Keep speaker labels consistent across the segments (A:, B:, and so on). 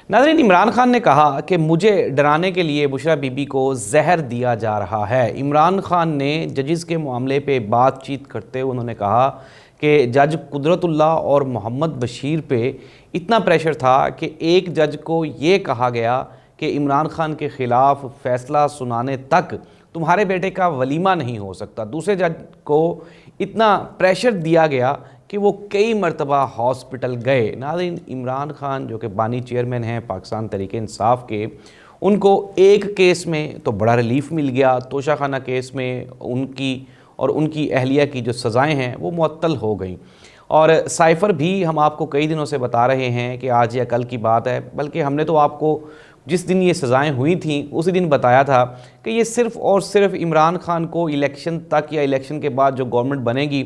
A: नाज़रीन, इमरान खान ने कहा कि मुझे डराने के लिए बुशरा बीबी को जहर दिया जा रहा है। इमरान खान ने जजेस के मामले पे बातचीत करते हुए उन्होंने कहा कि जज कुदरतुल्लाह और मोहम्मद बशीर पे इतना प्रेशर था कि एक जज को ये कहा गया कि इमरान खान के ख़िलाफ़ फ़ैसला सुनाने तक तुम्हारे बेटे का वलीमा नहीं हो सकता। दूसरे जज को इतना प्रेशर दिया गया कि वो कई मरतबा हॉस्पिटल गए। नाज़रीन, इमरान खान जो कि बानी चेयरमैन हैं पाकिस्तान तहरीक इंसाफ के, उनको एक केस में तो बड़ा रिलीफ मिल गया। तोशाखाना केस में उनकी अहलिया की जो सज़ाएं हैं वो मुअत्तल हो गई। और साइफ़र भी हम आपको कई दिनों से बता रहे हैं कि आज या कल की बात है, बल्कि हमने तो आपको जिस दिन ये सज़ाएं हुई थी उसी दिन बताया था कि ये सिर्फ़ और सिर्फ इमरान खान को इलेक्शन तक या इलेक्शन के बाद जो गवर्नमेंट बनेगी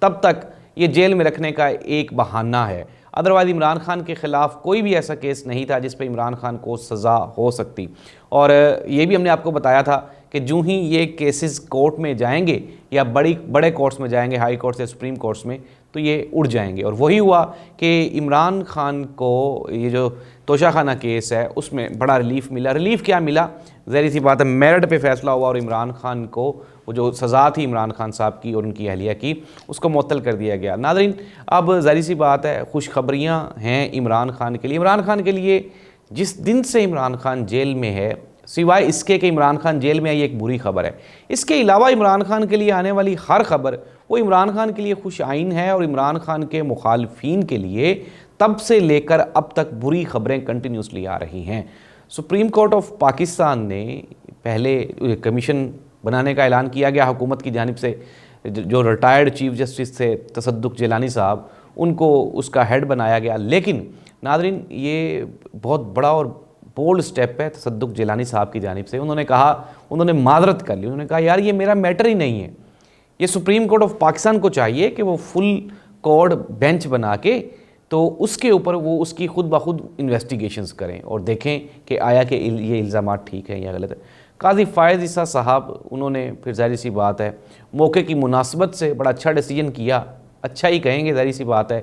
A: तब तक ये जेल में रखने का एक बहाना है। अदरवाइज़ इमरान खान के ख़िलाफ़ कोई भी ऐसा केस नहीं था जिस पे इमरान खान को सज़ा हो सकती। और ये भी हमने आपको बताया था कि जूँ ही ये केसेस कोर्ट में जाएंगे या बड़े कोर्ट्स में जाएंगे, हाई कोर्ट से सुप्रीम कोर्ट्स में, तो ये उड़ जाएंगे। और वही हुआ कि इमरान खान को ये जो तोशाखाना केस है उसमें बड़ा रिलीफ मिला। रिलीफ क्या मिला? ज़ाहिर सी बात है, मेरिट पे फ़ैसला हुआ और इमरान खान को वो जो सज़ा थी इमरान खान साहब की और उनकी अहलिया की, उसको मुअत्तल कर दिया गया। नाज़रीन, अब ज़ाहिर सी बात है, खुशखबरियाँ हैं इमरान खान के लिए। इमरान खान के लिए जिस दिन से इमरान खान जेल में है, सिवाय इसके कि इमरान खान जेल में आई, एक बुरी खबर है। इसके अलावा इमरान खान के लिए आने वाली हर खबर वो इमरान खान के लिए खुश आइन है और इमरान खान के मुखालफीन के लिए तब से लेकर अब तक बुरी खबरें कंटिन्यूसली आ रही हैं। सुप्रीम कोर्ट ऑफ पाकिस्तान ने पहले कमीशन बनाने का ऐलान किया गया हुकूमत की जानिब से। जो रिटायर्ड चीफ जस्टिस थे तसद्दुक जिलानी साहब, उनको उसका हेड बनाया गया। लेकिन नाज़रीन, ये बहुत बड़ा और बोल्ड स्टेप है तसद्दुक जिलानी साहब की जानिब से। उन्होंने माजरत कर ली। उन्होंने कहा यार ये मेरा मैटर ही नहीं है, ये सुप्रीम कोर्ट ऑफ पाकिस्तान को चाहिए कि वो फुल कोर्ट बेंच बना के तो उसके ऊपर वो उसकी खुद ब खुद इन्वेस्टिगेशंस करें और देखें कि आया कि ये इल्ज़ामात ठीक है या गलत है। काजी फ़ायज़ ईसा साहब, उन्होंने फिर ज़ाहिर सी बात है मौके की मुनासबत से बड़ा अच्छा डिसीजन किया। अच्छा ही कहेंगे, ज़ाहिर सी बात है,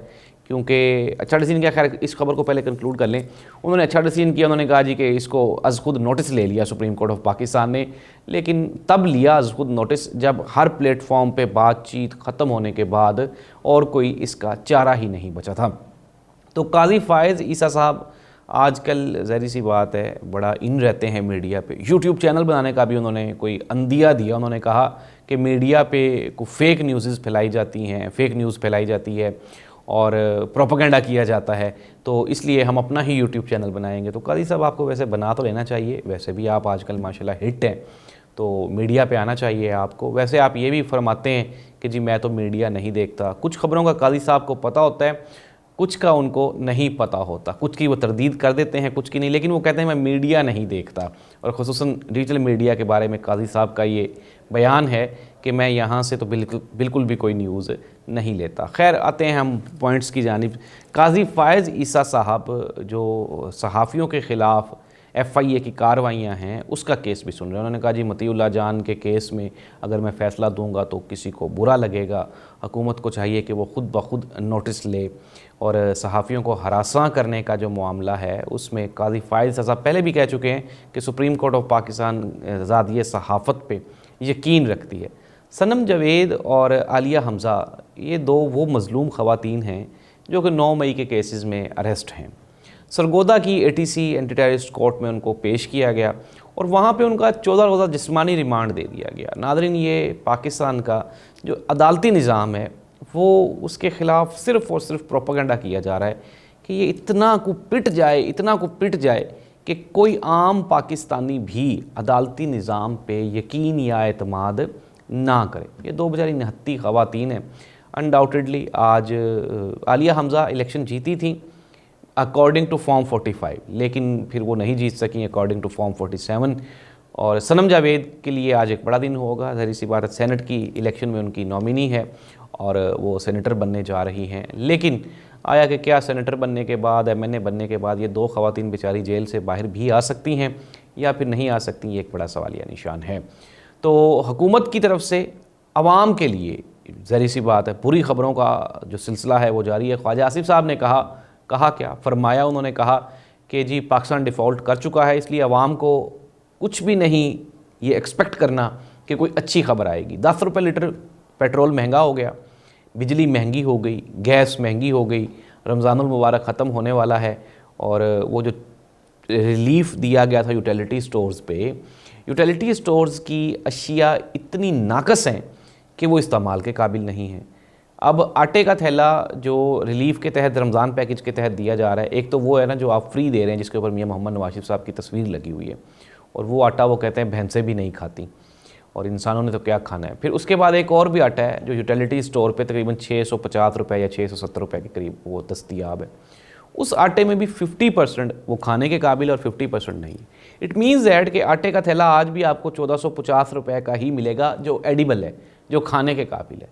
A: क्योंकि अच्छा डिसीजन क्या, खैर इस खबर को पहले कंक्लूड कर लें। उन्होंने अच्छा डिसीजन किया। उन्होंने कहा जी कि इसको अज़ खुद नोटिस ले लिया सुप्रीम कोर्ट ऑफ पाकिस्तान ने, लेकिन तब लिया अज़ खुद नोटिस जब हर प्लेटफॉर्म पे बातचीत ख़त्म होने के बाद और कोई इसका चारा ही नहीं बचा था। तो काजी फ़ायज़ ईसा साहब आजकल ज़ाहिर सी बात है बड़ा इन रहते हैं मीडिया पे। यूट्यूब चैनल बनाने का भी उन्होंने कोई अंदिया दिया। उन्होंने कहा कि मीडिया पे को फेक न्यूज़ फैलाई जाती हैं, फेक न्यूज़ फैलाई जाती है और प्रोपेगेंडा किया जाता है, तो इसलिए हम अपना ही यूट्यूब चैनल बनाएंगे। तो काजी साहब, आपको वैसे बना तो लेना चाहिए, वैसे भी आप आजकल माशाल्लाह हिट हैं, तो मीडिया पे आना चाहिए आपको। वैसे आप ये भी फरमाते हैं कि जी मैं तो मीडिया नहीं देखता। कुछ खबरों का काजी साहब को पता होता है, कुछ का उनको नहीं पता होता। कुछ की वो तरदीद कर देते हैं, कुछ की नहीं, लेकिन वो कहते हैं मैं मीडिया नहीं देखता। और ख़ुसूसन डिजिटल मीडिया के बारे में काजी साहब का ये बयान है कि मैं यहाँ से तो बिल्कुल भी कोई न्यूज़ नहीं लेता। खैर, आते हैं हम पॉइंट्स की जानिब। काजी फ़ायज़ ईसा साहब जो सहाफ़ियों के ख़िलाफ़ FIA की कार्रवाइयाँ हैं उसका केस भी सुन रहे हैं। उन्होंने कहा जी मतीउल्लाह जान के केस में अगर मैं फ़ैसला दूंगा तो किसी को बुरा लगेगा। हुकूमत को चाहिए कि वो ख़ुद ब खुद नोटिस ले। और सहाफ़ियों को हरासा करने का जो मामला है उसमें काजी फ़ायज़ साहब पहले भी कह चुके हैं कि सुप्रीम कोर्ट ऑफ पाकिस्तान आज़ादी सहाफ़त पे यकीन रखती है। सनम जावेद और आलिया हमज़ा, ये दो वो मज़लूम ख़वातीन हैं जो कि 9 मई के केसेस में अरेस्ट हैं। सरगोदा की ATC एंटी टेररिस्ट कोर्ट में उनको पेश किया गया और वहाँ पे उनका 14 रोज़ा जिस्मानी रिमांड दे दिया गया। नाज़रीन, ये पाकिस्तान का जो अदालती निज़ाम है वो उसके ख़िलाफ़ सिर्फ़ और सिर्फ प्रोपेगेंडा किया जा रहा है कि ये इतना को पिट जाए कि कोई आम पाकिस्तानी भी अदालती निज़ाम पे यकीन या एतमाद ना करे। ये दो बेचारी निहत्ती ख़वातीन हैं। अनडाउटेडली आज आलिया हमज़ा इलेक्शन जीती थी अकॉर्डिंग टू फॉर्म 45, लेकिन फिर वो नहीं जीत सकी अकॉर्डिंग टू फॉर्म 47। और सनम जावेद के लिए आज एक बड़ा दिन होगा। ज़ाहिर सी बात है, सेनेट की इलेक्शन में उनकी नॉमिनी है और वो सेनेटर बनने जा रही हैं। लेकिन आया कि क्या सेनेटर बनने के बाद, MNA बनने के बाद ये दो ख़वातीन बेचारी जेल से बाहर भी आ सकती हैं या फिर नहीं आ सकती, ये एक बड़ा सवालिया निशान है। तो हुकूमत की तरफ से आवाम के लिए ज़ाहिर सी बात है बुरी ख़बरों का जो सिलसिला है वो जारी है। ख्वाजा आसिफ साहब ने कहा क्या फरमाया, उन्होंने कहा कि जी पाकिस्तान डिफ़ॉल्ट कर चुका है, इसलिए आवाम को कुछ भी नहीं ये एक्सपेक्ट करना कि कोई अच्छी खबर आएगी। 10 रुपये लीटर पेट्रोल महंगा हो गया, बिजली महंगी हो गई, गैस महंगी हो गई, रमज़ानुल मुबारक ख़त्म होने वाला है और वो जो रिलीफ़ दिया गया था यूटिलिटी स्टोर्स पे, यूटिलिटी स्टोर्स की अशिया इतनी नाकस हैं कि वो इस्तेमाल के काबिल नहीं हैं। अब आटे का थैला जो रिलीफ़ के तहत रमज़ान पैकेज के तहत दिया जा रहा है, एक तो वो है ना जो आप फ्री दे रहे हैं जिसके ऊपर मियां मोहम्मद नवाज शरीफ साहब की तस्वीर लगी हुई है, और वो आटा वो कहते हैं भैंसें भी नहीं खाती और इंसानों ने तो क्या खाना है। फिर उसके बाद एक और भी आटा है जो यूटिलिटी स्टोर पे तकरीबन 650 रुपये या 670 रुपये के करीब वो दस्तयाब है। उस आटे में भी 50% वो खाने के काबिल और 50% नहीं। इट मीन्स दैट कि आटे का थैला आज भी आपको 1450 रुपये का ही मिलेगा जो एडिबल है, जो खाने के काबिल है।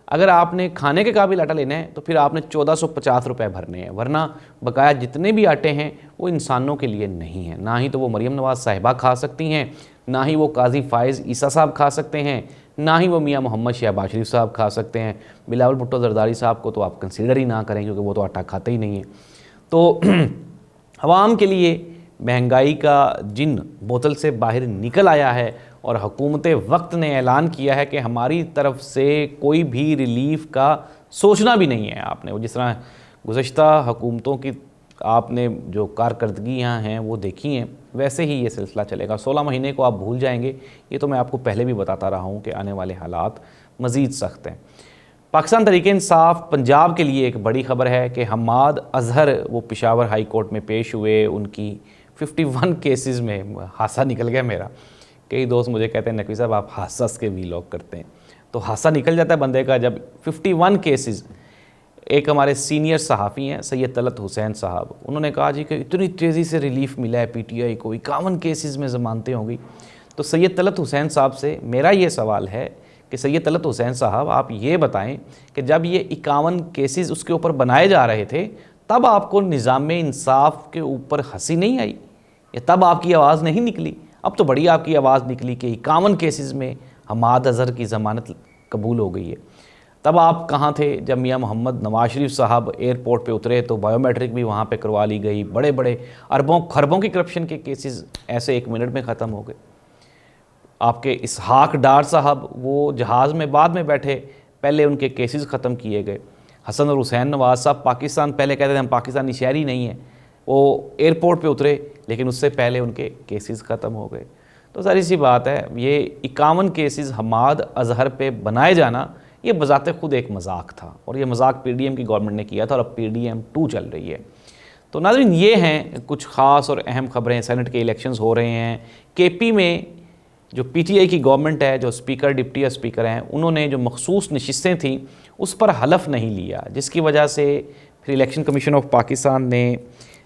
A: अगर आपने खाने के काबिल आटा लेना है तो फिर आपने 1450 रुपये भरने हैं, वरना बकाया जितने भी आटे हैं वो इंसानों के लिए नहीं हैं। ना ही तो वो मरीम नवाज़ साहिबा खा सकती हैं, ना ही वो काजी फ़ाइज़ ईसा साहब खा सकते हैं, ना ही वो मियां मोहम्मद शहबाज शरीफ साहब खा सकते हैं। बिलावल भुट्टो ज़रदारी साहब को तो आप कंसीडर ही ना करें क्योंकि वो तो आटा खाते ही नहीं हैं। तो आवाम के लिए महंगाई का जिन बोतल से बाहर निकल आया है और हुकूमत वक्त ने ऐलान किया है कि हमारी तरफ से कोई भी रिलीफ़ का सोचना भी नहीं है। आपने वो जिस तरह गुज़श्ता हुकूमतों की आपने जो कारकर्दगियाँ हैं वो देखी हैं, वैसे ही ये सिलसिला चलेगा। 16 महीने को आप भूल जाएंगे, ये तो मैं आपको पहले भी बताता रहा हूँ कि आने वाले हालात मज़ीद सख्त हैं। पाकिस्तान तहरीक इंसाफ पंजाब के लिए एक बड़ी ख़बर है कि हम्माद अजहर वो पेशावर हाई कोर्ट में पेश हुए। उनकी 51 केसेस में हादसा निकल गया मेरा। कई दोस्त मुझे कहते हैं नकवी साहब आप हादसा के वीलॉग करते हैं, तो हादसा निकल जाता है बंदे का जब 51 केसेस। एक हमारे सीनियर सहाफ़ी हैं सैयद तलत हुसैन साहब, उन्होंने कहा जी कि इतनी तेज़ी से रिलीफ़ मिला है PTI को, 51 केसेस में ज़मानतें हो गई। तो सैयद तलत हुसैन साहब से मेरा ये सवाल है कि सैयद तलत हुसैन साहब आप ये बताएं कि जब ये 51 केसेस उसके ऊपर बनाए जा रहे थे तब आपको निज़ाम इंसाफ के ऊपर हंसी नहीं आई, या तब आपकी आवाज़ नहीं निकली? अब तो बड़ी आपकी आवाज़ निकली कि 51 केसेस में हम्माद अजहर की ज़मानत कबूल हो गई है। तब आप कहाँ थे जब मियां मोहम्मद नवाज शरीफ साहब एयरपोर्ट पे उतरे तो बायोमेट्रिक भी वहाँ पे करवा ली गई। बड़े बड़े अरबों खरबों की करप्शन के केसेस ऐसे 1 मिनट में ख़त्म हो गए। आपके इसहाक डार साहब वो जहाज़ में बाद में बैठे, पहले उनके केसेस ख़त्म किए गए। हसन और हुसैन नवाज साहब पाकिस्तान, पहले कहते थे हम पाकिस्तानी शहरी नहीं हैं, वो एयरपोर्ट पे उतरे लेकिन उससे पहले उनके केसेस ख़त्म हो गए। तो सारी सी बात है, ये 51 केसेस हम्माद अजहर पे बनाए जाना ये बज़ाते ख़ुद एक मजाक था, और ये मजाक PDM की गवर्नमेंट ने किया था और अब PDM 2 चल रही है। तो नाज़रीन ये हैं कुछ ख़ास और अहम ख़बरें। सेनेट के इलेक्शंस हो रहे हैं। KP में जो PTI की गवर्नमेंट है, जो स्पीकर डिप्टी स्पीकर हैं, उन्होंने जो मखसूस नशिस्तें थीं उस पर हलफ नहीं लिया, जिसकी वजह से फिर इलेक्शन कमीशन ऑफ पाकिस्तान ने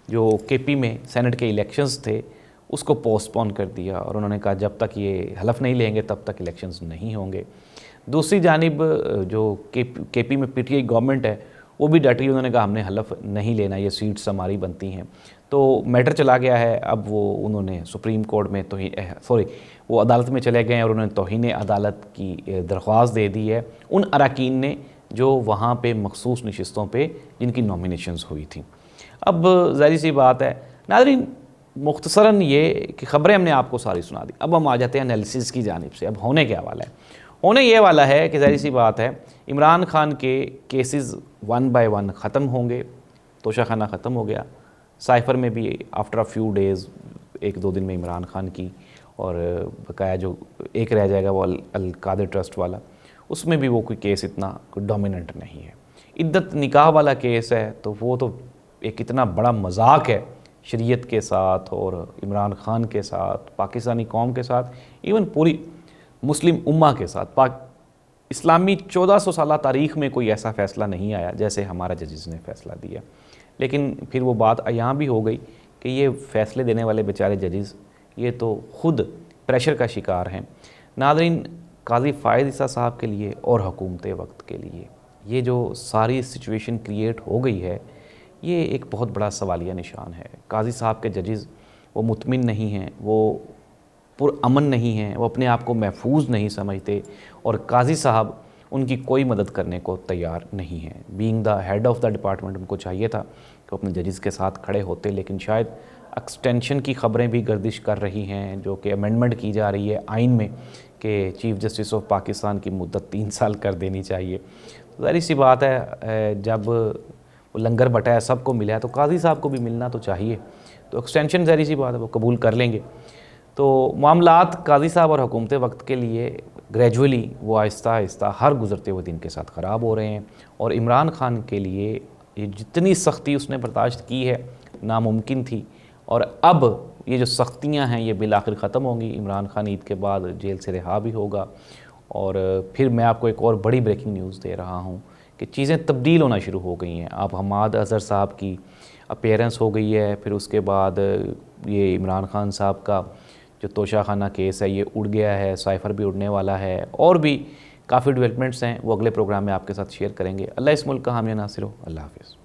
A: जो KP में सेनेट के इलेक्शंस थे उसको पोस्टपोन कर दिया और उन्होंने कहा जब तक ये हलफ नहीं लेंगे तब तक इलेक्शंस नहीं होंगे। दूसरी जानिब जो KP में PTI गवर्नमेंट है वो भी डटी, उन्होंने कहा हमने हलफ नहीं लेना, ये सीट्स हमारी बनती हैं। तो मैटर चला गया है, अब वो उन्होंने सुप्रीम कोर्ट में वो अदालत में चले गए हैं और उन्होंने तौहीन अदालत की दरख्वास्त दे दी है उन अरकान ने जो वहाँ पे मखसूस नशिस्तों पे जिनकी नॉमिनेशंस हुई थी। अब ज़ाहिर सी बात है नाज़रीन, मुख्तसरन ये कि ख़बरें हमने आपको सारी सुना दी। अब हम आ जाते हैं एनालिसिस की जानिब से। अब होने क्या वाला है? होने ये वाला है कि ज़ाहिर सी बात है इमरान खान के केसेस 1 बाय 1 ख़त्म होंगे। तोशाखाना ख़त्म हो गया, साइफ़र में भी आफ्टर अ फ्यू डेज़ 1-2 दिन में इमरान खान की, और बकाया जो एक रह जाएगा वो अल कादिर ट्रस्ट वाला, उसमें भी वो कोई केस इतना कोई डोमिनेंट नहीं है। इद्दत निकाह वाला केस है तो वो तो एक इतना बड़ा मजाक है शरीयत के साथ और इमरान खान के साथ, पाकिस्तानी कौम के साथ, इवन पूरी मुस्लिम उम्मा के साथ। इस्लामी 1400 साल तारीख़ में कोई ऐसा फ़ैसला नहीं आया जैसे हमारा जजेस ने फ़ैसला दिया। लेकिन फिर वो बात यहाँ भी हो गई कि ये फ़ैसले देने वाले बेचारे जजेस ये तो ख़ुद प्रेशर का शिकार हैं। नाज़रीन, काजी फ़ाइज़ ईसा साहब के लिए और हुकूमत वक्त के लिए ये जो सारी सिचुएशन क्रिएट हो गई है ये एक बहुत बड़ा सवालिया निशान है। काजी साहब के जजेस वो मुतमिन नहीं हैं, वो पुरअमन नहीं हैं, वो अपने आप को महफूज नहीं समझते, और काजी साहब उनकी कोई मदद करने को तैयार नहीं है। Being the head of the department उनको चाहिए था कि अपने जजेस के साथ खड़े होते, लेकिन शायद एक्सटेंशन की ख़बरें भी गर्दिश कर रही हैं, जो कि अमेंडमेंट की जा रही है आइन में कि चीफ़ जस्टिस ऑफ पाकिस्तान की मुद्दत 3 साल कर देनी चाहिए। तो ज़ाहिर सी बात है, जब वो लंगर बटाया सबको मिला है तो काजी साहब को भी मिलना तो चाहिए, तो एक्सटेंशन ज़ाहिर सी बात है वो कबूल कर लेंगे। तो मामलात काजी साहब और हुकूमत वक्त के लिए ग्रेजुअली वो आहिस्ता आहिस्ता हर गुज़रते हुए दिन के साथ ख़राब हो रहे हैं, और इमरान खान के लिए ये जितनी सख्ती उसने बर्दाश्त की है नामुमकिन थी, और अब ये जो सख्तियां हैं ये बिल आखिर ख़त्म होंगी। इमरान खान ईद के बाद जेल से रिहा भी होगा। और फिर मैं आपको एक और बड़ी ब्रेकिंग न्यूज़ दे रहा हूँ कि चीज़ें तब्दील होना शुरू हो गई हैं। अब हमाद अज़हर साहब की अपीयरेंस हो गई है, फिर उसके बाद ये इमरान खान साहब का जो तोशाखाना केस है ये उड़ गया है, साइफ़र भी उड़ने वाला है, और भी काफ़ी डेवलपमेंट्स हैं, वो अगले प्रोग्राम में आपके साथ शेयर करेंगे। अल्लाह इस मुल्क का हामी नासिर हो। अल्लाह हाफ़िज़।